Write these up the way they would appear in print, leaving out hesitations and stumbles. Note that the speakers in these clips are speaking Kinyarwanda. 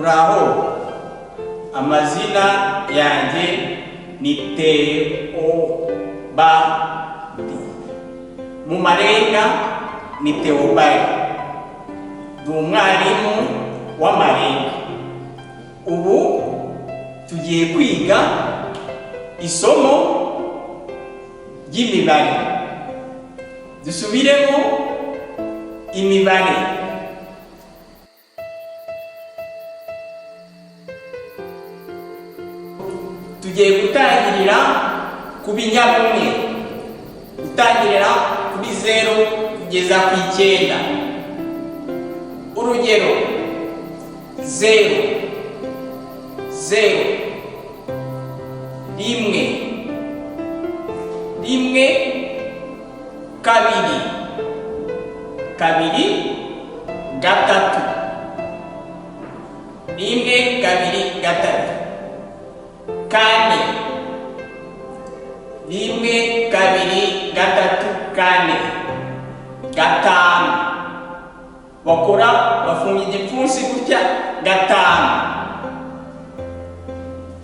muraho. Amazina yanjye ni Theobald. Mu marenga ni Theobald. Ndi umwarimu w'amarenga. Ubu tugiye kwiga isomo ry'imibare. Dusubiremo imibare. Tugiye gutangirira ku binyabumwe, gutangirira kuri 0 kugeza ku 9. Urugero: 0 rimwe, kabiri, gatatu, rimwe, kabiri, gatatu, kane, rimwe, kabiri, gatatu, kane, gatanu, bakora bafunga igipfunsi gutya, gatanu,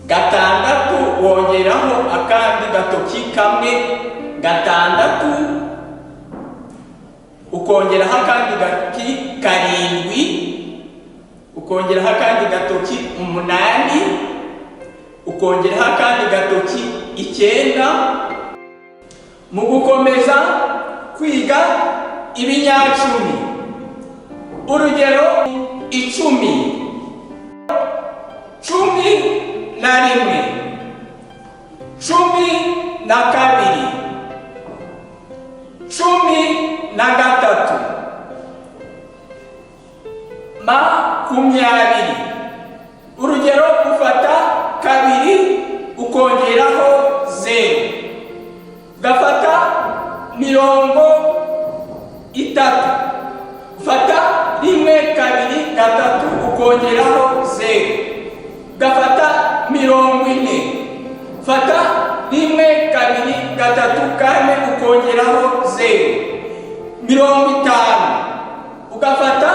gatandatu wongeraho akandi gatoki kamwe, gatandatu, ukongeraho akandi gatoki karindwi, ukongeraho akandi gatoki 8, ukongeraho akandi gatoki 9. Mu gukomeza kwiga ibinyacumi, urugero: 10, 11, 12, 13, 20. Urugero: ufata kabiri ukongeraho 0, gafata 30, ufata rimwe, kabiri, gatatu ukongeraho 0, gafata 40, fata rimwe, kabiri, gatatu, kane ukongeraho 0, 50, ugafata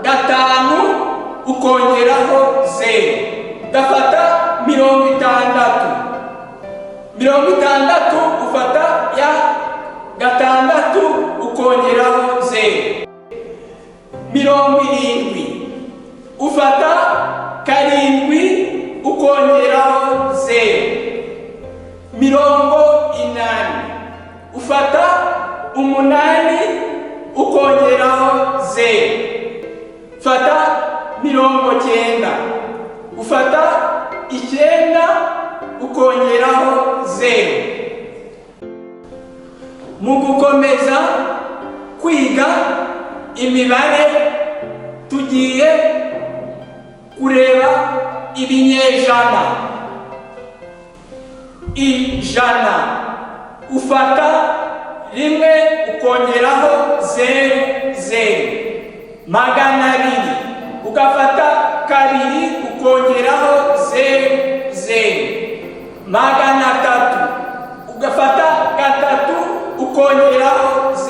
gatanu ukongeraho 0, gafata 60, 60 ufata ya gatandatu ukongeraho 0, 70 ufata karindwi ukongeraho 0, 80 ufata 8 ukongeraho 0, fata 90 ufata 9 ukongeraho 0. Mu gukomeza kwiga imibare, tugiye kureba ibinyejana. Ijana ufata rimwe ukongeraho 0, 0. 200 ugafata kabiri ukongeraho 0, 0. 300 ugafata gatatu ukongeraho 0,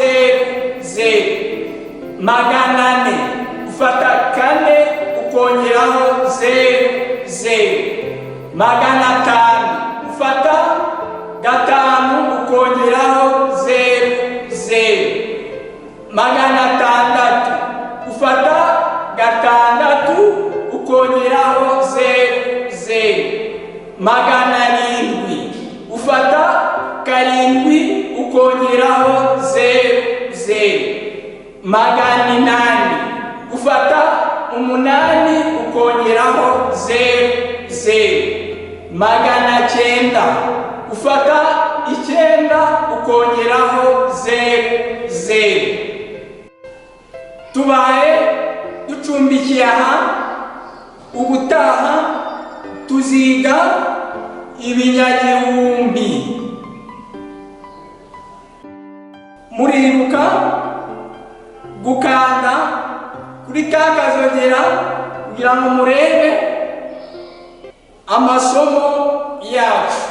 0. 400 ufata kane ukongeraho 0, 0. 500 ufata gatanu ukongeraho 0, 0. 600 ufata gatandatu ukongeraho 0, 0. 700 ufata karindwi ukongeraho 0, 0. 800 ufata 8 ukongeraho 0, 0. 900 ufata 9 ukongeraho 0, 0. Tubaye ducumbikiye aha, ubutaha tuziga ibinyagihumbi. Muribuka gukanda kuri ka kazogera kugira ngo murebe amasomo yacu.